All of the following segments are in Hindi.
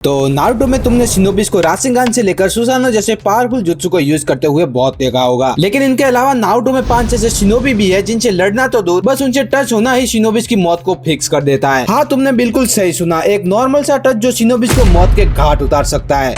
तो नारुतो में तुमने शिनोबिस को रासेंगान से लेकर सुसानो जैसे पावरफुल जुत्सु को यूज करते हुए बहुत देखा होगा, लेकिन इनके अलावा नारुतो में 5 ऐसे शिनोबी भी है जिनसे लड़ना तो दूर, बस उनसे टच होना ही शिनोबिस की मौत को फिक्स कर देता है। हाँ, तुमने बिल्कुल सही सुना, एक नॉर्मल सा टच जो शिनोबिस को मौत के घाट उतार सकता है।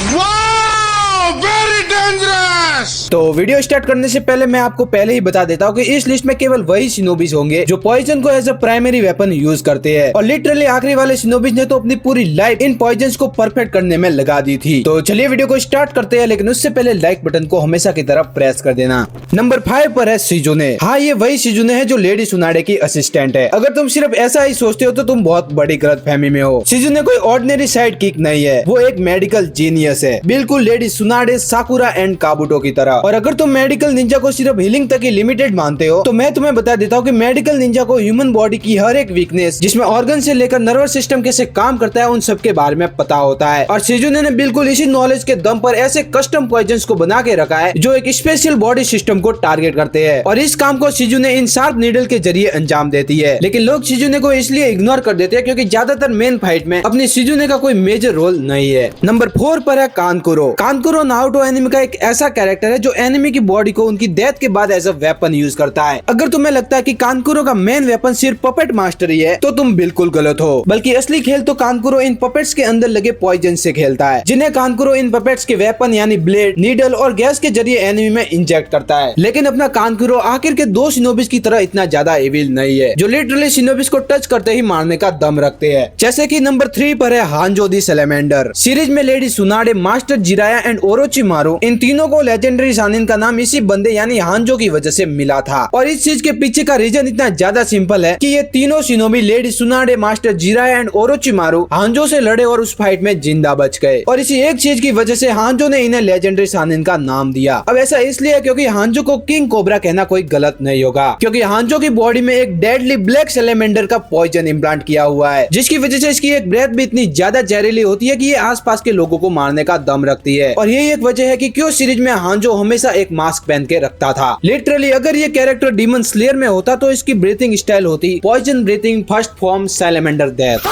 तो वीडियो स्टार्ट करने से पहले मैं आपको पहले ही बता देता हूँ कि इस लिस्ट में केवल वही शिनोबिस होंगे जो पॉइजन को as a primary weapon use करते हैं, और लिटरली आखिरी वाले शिनोबिस ने तो अपनी पूरी लाइफ इन पॉइजन को परफेक्ट करने में लगा दी थी। तो चलिए वीडियो को स्टार्ट करते हैं, लेकिन उससे पहले लाइक बटन को हमेशा की तरह प्रेस कर देना। नंबर 5 पर है शिजुने। हाँ, ये वही शिजुने है जो लेडी सुनाडे की असिस्टेंट है। अगर तुम सिर्फ ऐसा ही सोचते हो तो तुम बहुत बड़ी गलतफहमी में हो। शिजुने कोई ऑर्डिनरी साइड किक नहीं है, वो एक मेडिकल जीनियस है, बिल्कुल लेडी सुनाडे, साकुरा एंड काबुटो की तरह। और अगर तुम मेडिकल निंजा को सिर्फ हीलिंग तक ही लिमिटेड मानते हो तो मैं तुम्हें बता देता हूँ कि मेडिकल निंजा को ह्यूमन बॉडी की हर एक वीकनेस, जिसमें ऑर्गन से लेकर नर्वस सिस्टम कैसे काम करता है, उन सब के बारे में पता होता है। और शिजुने ने बिल्कुल इसी नॉलेज के दम पर ऐसे कस्टम पॉइजन्स को बना के रखा है जो एक स्पेशल बॉडी सिस्टम को टारगेट करते हैं, और इस काम को शिजुने इन शार्प नीडल के जरिए अंजाम देती है। लेकिन लोग शिजुने को इसलिए इग्नोर कर देते हैं क्योंकि ज्यादातर मेन फाइट में अपनी शिजुने का कोई मेजर रोल नहीं है। नंबर 4 पर है कानकुरो। कानकुरो नारुतो एनिमे का एक ऐसा कैरेक्टर है जो एनिमे की बॉडी को उनकी डेथ के बाद एज अ वेपन यूज करता है। अगर तुम्हें लगता है कि कानकुरो का मेन वेपन सिर्फ पपेट मास्टरी है तो तुम बिल्कुल गलत हो, बल्कि असली खेल तो कानकुरो इन पपेट्स के अंदर लगे पॉइजन से खेलता है, जिन्हें कानकुरो इन पपेट्स के वेपन यानी ब्लेड, नीडल और गैस के जरिए एनिमी में इंजेक्ट करता है। लेकिन अपना कानकुरो आखिर के 2 शिनोबिस की तरह इतना ज्यादा एविल नहीं है जो लिटरली शिनोबिस को टच करते ही मारने का दम रखते हैं। जैसे कि नंबर 3 पर है हांजो दी सैलेमेंडर। सीरीज में Lady Tsunade, master Jiraiya and Orochimaru, इन तीनों को लेजेंडरी शानिन का नाम इसी बंदे यानी हांजो की वजह से मिला था। और इस चीज के पीछे का रीजन इतना ज्यादा सिंपल है कि ये तीनों shinobi Lady Tsunade, master Jiraiya and Orochimaru Hanzo से लड़े और उस फाइट में जिंदा बच गए, और इसी एक चीज की वजह से हांजो ने इन्हें लेजेंडरी शानिन का नाम दिया। अब ऐसा इसलिए क्योंकि हांजो को किंग कोबरा कहना कोई गलत नहीं होगा, क्योंकि हांजो की बॉडी में एक डेडली ब्लैक सैलेमेंडर का पॉइजन इम्प्लांट किया हुआ है, जिसकी वजह से इसकी एक ब्रेथ भी इतनी ज्यादा जहरीली होती है कि ये आसपास के लोगों को मारने का दम रखती है। और यही एक वजह है कि क्यों सीरीज में हांजो हमेशा एक मास्क पहन के रखता था। लिटरली अगर ये कैरेक्टर डीमन स्लेयर में होता तो इसकी ब्रीथिंग स्टाइल होती poison breathing first form salamander death.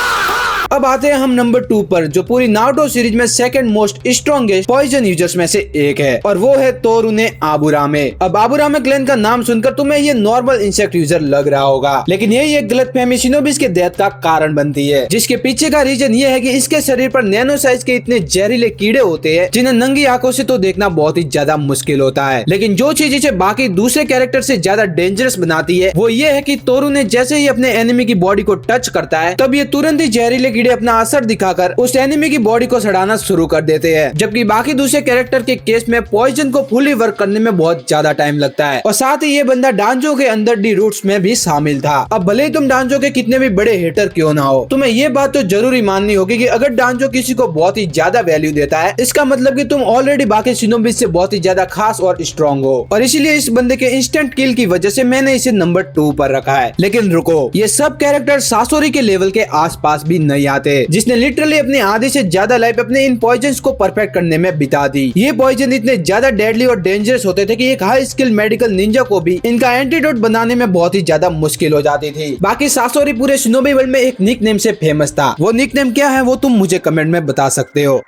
अब आते हैं हम नंबर 2 पर, जो पूरी नारुतो सीरीज में second most strongest poison users में से एक है, और वो है तोरुने आबुरामे। अब आबुरामे क्लैन का नाम सुनकर तुम्हें ये नॉर्मल इंसेक्ट यूजर लग रहा होगा, लेकिन यही एक गलतफहमी शिनोबिस के डेथ का कारण बनती है, जिसके पीछे का रीजन ये है कि इसके शरीर पर नैनो साइज के इतने जहरीले कीड़े होते हैं जिन्हें नंगी आंखों से तो देखना बहुत ही ज्यादा मुश्किल होता है। लेकिन जो चीज इसे बाकी दूसरे कैरेक्टर से ज्यादा डेंजरस बनाती है वो ये है कि तोरुने जैसे ही अपने एनिमी की बॉडी को टच करता है तब ये तुरंत ही जहरीले कीड़े अपना असर दिखाकर उस एनिमी की बॉडी को सड़ाना शुरू कर देते हैं, जबकि बाकी दूसरे कैरेक्टर के केस में पॉइजन को फुली वर्क करने में बहुत ज्यादा टाइम लगता है। और साथ ही ये बंदा डांजो के अंदर डी रूट्स में भी शामिल था। अब भले ही तुम डांजो के कितने भी बड़े हेटर क्यों ना हो, तुम्हें ये बात तो जरूरी माननी होगी कि अगर डांजो किसी को बहुत ही ज्यादा वैल्यू देता है इसका मतलब कि तुम ऑलरेडी बाकी शिनोबिस से बहुत ही ज्यादा खास और स्ट्रॉन्ग हो, और इसीलिए इस बंदे के इंस्टेंट किल की वजह से मैंने इसे नंबर 2 पर रखा है। लेकिन रुको, ये सब कैरेक्टर सासोरी के लेवल के आसपास भी नहीं आते, जिसने लिटरली अपनी आधे से ज्यादा लाइफ अपने इन पॉइजन्स को परफेक्ट करने में बिता दी। ये पॉइजन इतने ज्यादा डेडली और डेंजरस होते थे कि एक हाई स्किल मेडिकल निंजा को भी इनका एंटीडोट बनाने में बहुत ही ज्यादा मुश्किल हो जाती थी। बाकी सासोरी पूरे शिनोबी वर्ल्ड में एक निक नेम से फेमस था। वो निक नेम क्या है वो तुम मुझे कमेंट में बता सकते हो।